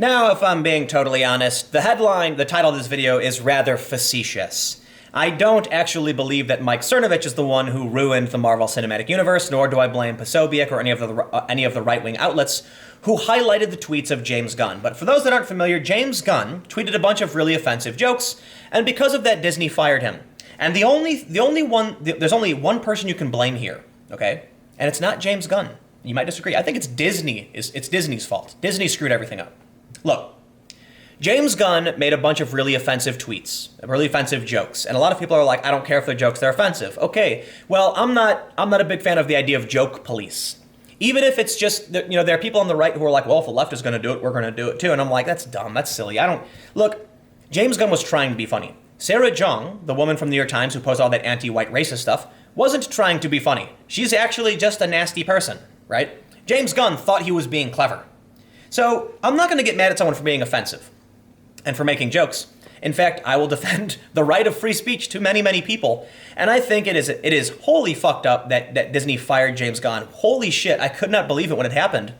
Now, if I'm being totally honest, the title of this video is rather facetious. I don't actually believe that Mike Cernovich is the one who ruined the Marvel Cinematic Universe, nor do I blame Posobiec or any of the right-wing outlets who highlighted the tweets of James Gunn. But for those that aren't familiar, James Gunn tweeted a bunch of really offensive jokes, and because of that, Disney fired him. And there's only one person you can blame here, okay? And it's not James Gunn. You might disagree. I think it's Disney. It's Disney's fault. Disney screwed everything up. Look, James Gunn made a bunch of really offensive tweets, really offensive jokes, and a lot of people are like, I don't care if they're jokes, they're offensive. Okay, well, I'm not a big fan of the idea of joke police. Even if it's just, there are people on the right who are like, well, if the left is going to do it, we're going to do it too. And I'm like, that's dumb, that's silly. Look, James Gunn was trying to be funny. Sarah Jung, the woman from the New York Times who posted all that anti-white racist stuff, wasn't trying to be funny. She's actually just a nasty person, right? James Gunn thought he was being clever. So I'm not going to get mad at someone for being offensive and for making jokes. In fact, I will defend the right of free speech to many, many people. And I think it is wholly fucked up that Disney fired James Gunn. Holy shit, I could not believe it when it happened.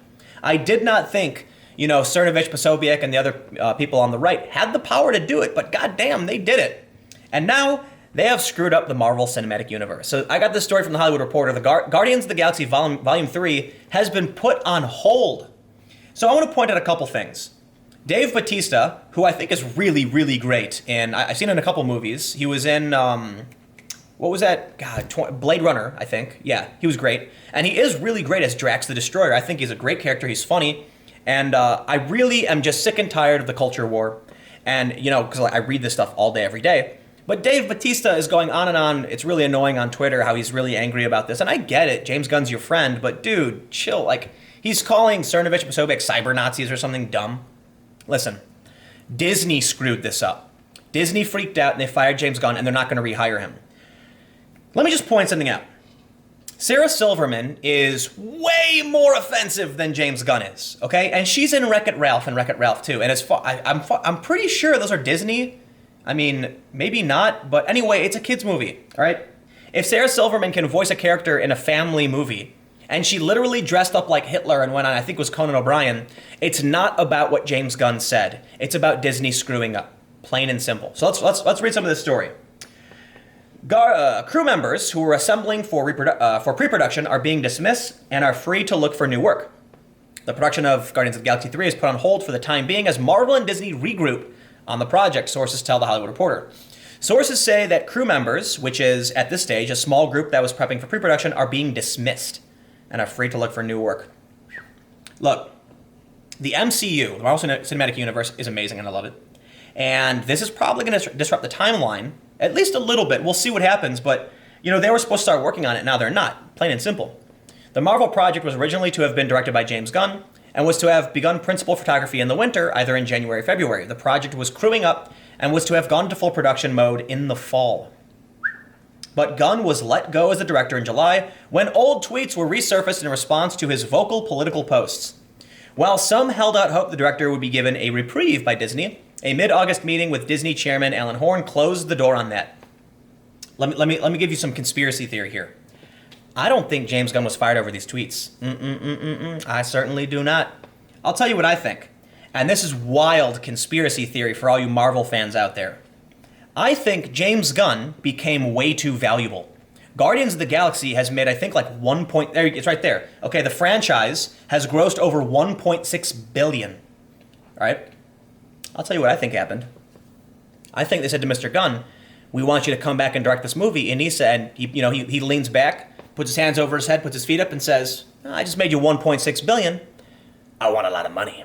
I did not think, Cernovich, Posobiec, and the other people on the right had the power to do it, but goddamn, they did it. And now they have screwed up the Marvel Cinematic Universe. So I got this story from the Hollywood Reporter. The Guardians of the Galaxy Volume 3 has been put on hold. So I want to point out a couple things. Dave Bautista, who I think is really, really great, and I've seen him in a couple movies. He was in, what was that? God, Blade Runner, I think. Yeah, he was great. And he is really great as Drax the Destroyer. I think he's a great character. He's funny. And I really am just sick and tired of the culture war. And, because I read this stuff all day, every day. But Dave Bautista is going on and on. It's really annoying on Twitter how he's really angry about this. And I get it. James Gunn's your friend. But, dude, chill. He's calling Cernovich and Posobiec cyber Nazis or something dumb. Listen, Disney screwed this up. Disney freaked out and they fired James Gunn and they're not going to rehire him. Let me just point something out. Sarah Silverman is way more offensive than James Gunn is, okay? And she's in Wreck-It Ralph and Wreck-It Ralph 2. And I'm pretty sure those are Disney. I mean, maybe not, but anyway, it's a kid's movie, all right? If Sarah Silverman can voice a character in a family movie, and she literally dressed up like Hitler and went on, I think it was Conan O'Brien, it's not about what James Gunn said. It's about Disney screwing up, plain and simple. So let's read some of this story. Crew members who were assembling for pre-production are being dismissed and are free to look for new work. The production of Guardians of the Galaxy 3 is put on hold for the time being as Marvel and Disney regroup on the project, sources tell The Hollywood Reporter. Sources say that crew members, which is, at this stage, a small group that was prepping for pre-production, are being dismissed and are free to look for new work. Look, the MCU, the Marvel Cinematic Universe, is amazing and I love it. And this is probably going to disrupt the timeline, at least a little bit. We'll see what happens, but, they were supposed to start working on it, now they're not, plain and simple. The Marvel project was originally to have been directed by James Gunn and was to have begun principal photography in the winter, either in January or February. The project was crewing up and was to have gone to full production mode in the fall. But Gunn was let go as the director in July when old tweets were resurfaced in response to his vocal political posts. While some held out hope the director would be given a reprieve by Disney, a mid-August meeting with Disney chairman Alan Horn closed the door on that. Let me give you some conspiracy theory here. I don't think James Gunn was fired over these tweets. I certainly do not. I'll tell you what I think. And this is wild conspiracy theory for all you Marvel fans out there. I think James Gunn became way too valuable. Guardians of the Galaxy has made, I think, there, it's right there. Okay, the franchise has grossed over $1.6 billion. All right? I'll tell you what I think happened. I think they said to Mr. Gunn, we want you to come back and direct this movie. And he said, he leans back, puts his hands over his head, puts his feet up and says, I just made you $1.6 billion. I want a lot of money.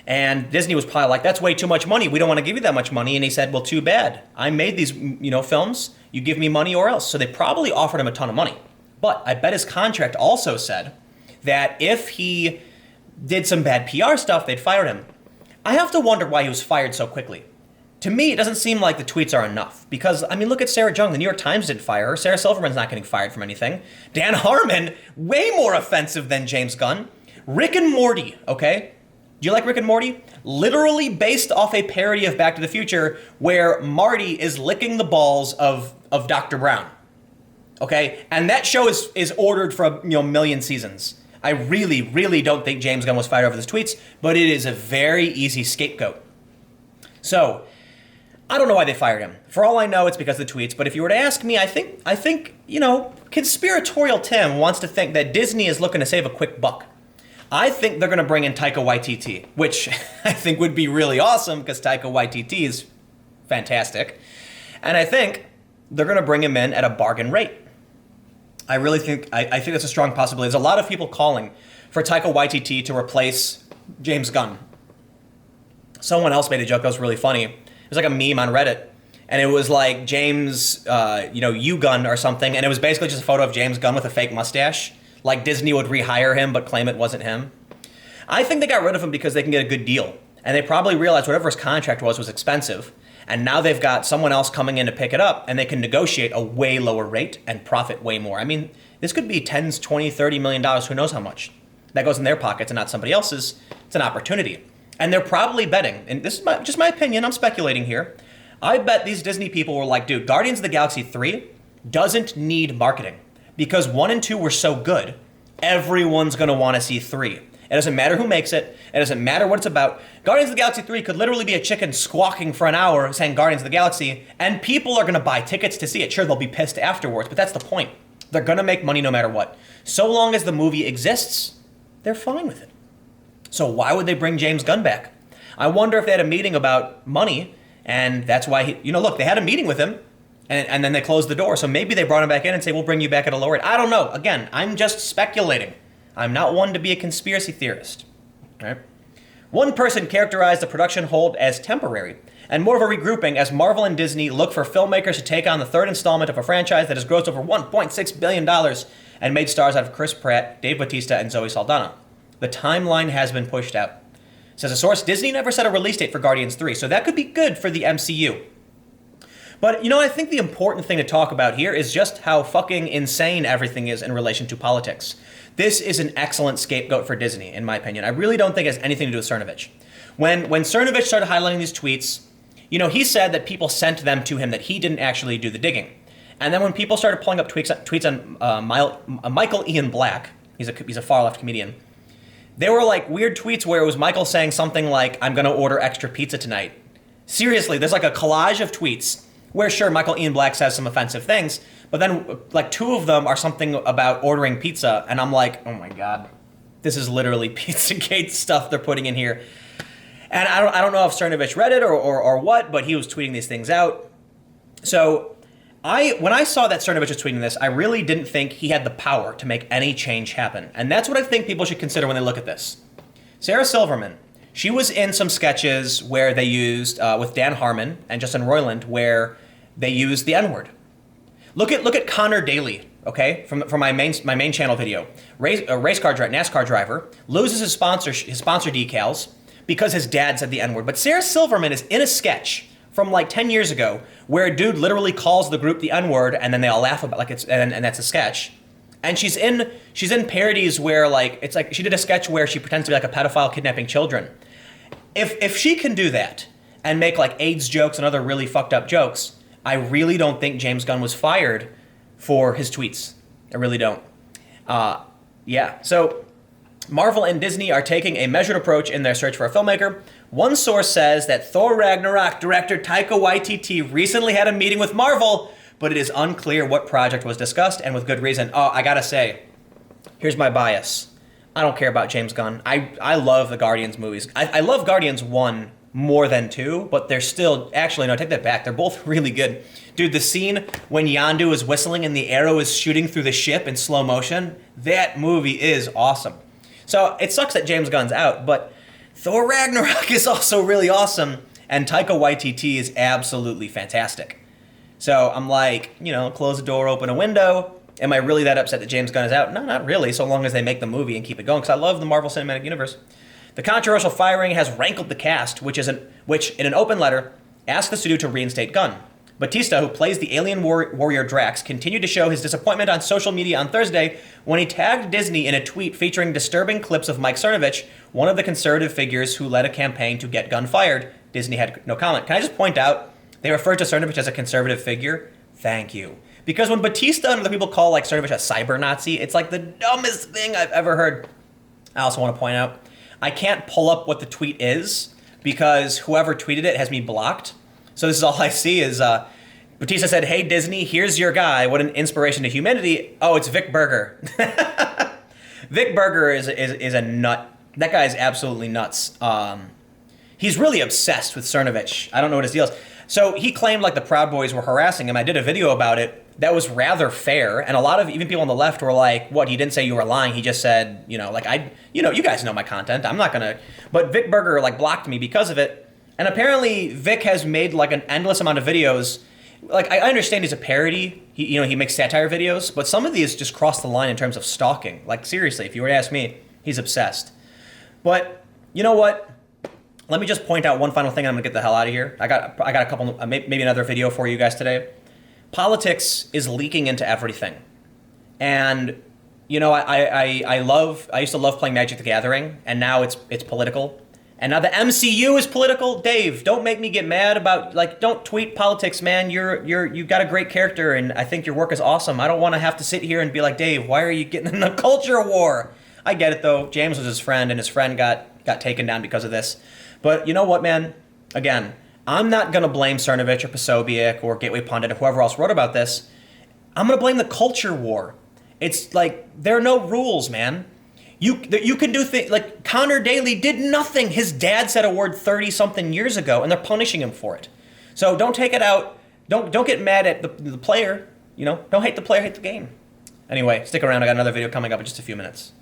And Disney was probably like, that's way too much money. We don't want to give you that much money. And he said, well, too bad. I made these, films. You give me money or else. So they probably offered him a ton of money. But I bet his contract also said that if he did some bad PR stuff, they'd fire him. I have to wonder why he was fired so quickly. To me, it doesn't seem like the tweets are enough. Because, look at Sarah Jung. The New York Times didn't fire her. Sarah Silverman's not getting fired from anything. Dan Harmon, way more offensive than James Gunn. Rick and Morty, okay? Do you like Rick and Morty? Literally based off a parody of Back to the Future where Marty is licking the balls of Dr. Brown. Okay? And that show is ordered for a million seasons. I really, really don't think James Gunn was fired over his tweets, but it is a very easy scapegoat. So, I don't know why they fired him. For all I know, it's because of the tweets. But if you were to ask me, I think, conspiratorial Tim wants to think that Disney is looking to save a quick buck. I think they're going to bring in Taika Waititi, which I think would be really awesome because Taika Waititi is fantastic. And I think they're going to bring him in at a bargain rate. I really think, I think that's a strong possibility. There's a lot of people calling for Taika Waititi to replace James Gunn. Someone else made a joke that was really funny. It was like a meme on Reddit. And it was like James, Gunn or something. And it was basically just a photo of James Gunn with a fake mustache. Like Disney would rehire him but claim it wasn't him. I think they got rid of him because they can get a good deal. And they probably realized whatever his contract was expensive. And now they've got someone else coming in to pick it up. And they can negotiate a way lower rate and profit way more. I mean, this could be $10, $20, $30 million. Who knows how much. That goes in their pockets and not somebody else's. It's an opportunity. And they're probably betting, and this is just my opinion, I'm speculating here. I bet these Disney people were like, dude, Guardians of the Galaxy 3 doesn't need marketing. Because 1 and 2 were so good, everyone's going to want to see 3. It doesn't matter who makes it. It doesn't matter what it's about. Guardians of the Galaxy 3 could literally be a chicken squawking for an hour saying Guardians of the Galaxy, and people are going to buy tickets to see it. Sure, they'll be pissed afterwards, but that's the point. They're going to make money no matter what. So long as the movie exists, they're fine with it. So why would they bring James Gunn back? I wonder if they had a meeting about money, and that's why they had a meeting with him, and then they closed the door. So maybe they brought him back in and say, we'll bring you back at a lower rate. I don't know. Again, I'm just speculating. I'm not one to be a conspiracy theorist. All right? One person characterized the production hold as temporary, and more of a regrouping as Marvel and Disney look for filmmakers to take on the third installment of a franchise that has grossed over $1.6 billion and made stars out of Chris Pratt, Dave Bautista, and Zoe Saldana. The timeline has been pushed out. Says a source, Disney never set a release date for Guardians 3, so that could be good for the MCU. But, I think the important thing to talk about here is just how fucking insane everything is in relation to politics. This is an excellent scapegoat for Disney, in my opinion. I really don't think it has anything to do with Cernovich. When Cernovich started highlighting these tweets, he said that people sent them to him, that he didn't actually do the digging. And then when people started pulling up tweets on Michael Ian Black, he's a far-left comedian, they were like weird tweets where it was Michael saying something like, I'm going to order extra pizza tonight. Seriously, there's like a collage of tweets where, sure, Michael Ian Black says some offensive things, but then like 2 of them are something about ordering pizza, and I'm like, oh my God, this is literally Pizzagate stuff they're putting in here. And I don't know if Cernovich read it or what, but he was tweeting these things out. So when I saw that Cernovich was tweeting this, I really didn't think he had the power to make any change happen. And that's what I think people should consider when they look at this. Sarah Silverman, she was in some sketches where they used, with Dan Harmon and Justin Roiland, where they used the N-word. Look at Connor Daly, okay, from my main channel video. NASCAR driver, loses his sponsor decals because his dad said the N-word. But Sarah Silverman is in a sketch from like 10 years ago, where a dude literally calls the group the N-word, and then they all laugh about and that's a sketch. And she's in parodies where it's like she did a sketch where she pretends to be like a pedophile kidnapping children. If she can do that and make like AIDS jokes and other really fucked up jokes, I really don't think James Gunn was fired for his tweets. I really don't. So Marvel and Disney are taking a measured approach in their search for a filmmaker. One source says that Thor Ragnarok director Taika Waititi recently had a meeting with Marvel, but it is unclear what project was discussed, and with good reason. Oh, I gotta say, here's my bias. I don't care about James Gunn. I love the Guardians movies. I love Guardians 1 more than 2, but they're still... Actually, no, take that back. They're both really good. Dude, the scene when Yondu is whistling and the arrow is shooting through the ship in slow motion, that movie is awesome. So it sucks that James Gunn's out, but Thor Ragnarok is also really awesome, and Taika Waititi is absolutely fantastic. So I'm like, close the door, open a window. Am I really that upset that James Gunn is out? No, not really, so long as they make the movie and keep it going, because I love the Marvel Cinematic Universe. The controversial firing has rankled the cast, which in an open letter asked the studio to reinstate Gunn. Bautista, who plays the alien warrior Drax, continued to show his disappointment on social media on Thursday when he tagged Disney in a tweet featuring disturbing clips of Mike Cernovich, one of the conservative figures who led a campaign to get Gunn fired. Disney had no comment. Can I just point out, they referred to Cernovich as a conservative figure? Thank you. Because when Batista and other people call like Cernovich a cyber Nazi, it's like the dumbest thing I've ever heard. I also want to point out, I can't pull up what the tweet is because whoever tweeted it has me blocked. So this is all I see is Batista said, "Hey Disney, here's your guy. What an inspiration to humanity." Oh, it's Vic Berger. Vic Berger is a nut. That guy is absolutely nuts. He's really obsessed with Cernovich. I don't know what his deal is. So he claimed like the Proud Boys were harassing him. I did a video about it that was rather fair, and a lot of even people on the left were like, "What? He didn't say you were lying. He just said, you know, like you guys know my content. I'm not gonna." But Vic Berger like blocked me because of it, and apparently Vic has made like an endless amount of videos. Like I understand he's a parody. He makes satire videos, but some of these just cross the line in terms of stalking. Like seriously, if you were to ask me, he's obsessed. But you know what? Let me just point out one final thing, and I'm gonna get the hell out of here. I got a couple, maybe another video for you guys today. Politics is leaking into everything, and you know I used to love playing Magic the Gathering, and now it's political, and now the MCU is political. Dave, don't make me get mad about don't tweet politics, man. You've got a great character, and I think your work is awesome. I don't want to have to sit here and be like, Dave, why are you getting in a culture war? I get it though. James was his friend, and his friend got taken down because of this. But you know what, man? Again, I'm not going to blame Cernovich or Posobiec or Gateway Pundit or whoever else wrote about this. I'm going to blame the culture war. It's like, there are no rules, man. You can do things, like Connor Daly did nothing. His dad said a word 30-something years ago, and they're punishing him for it. So don't take it out. Don't get mad at the player. You know, don't hate the player, hate the game. Anyway, stick around. I got another video coming up in just a few minutes.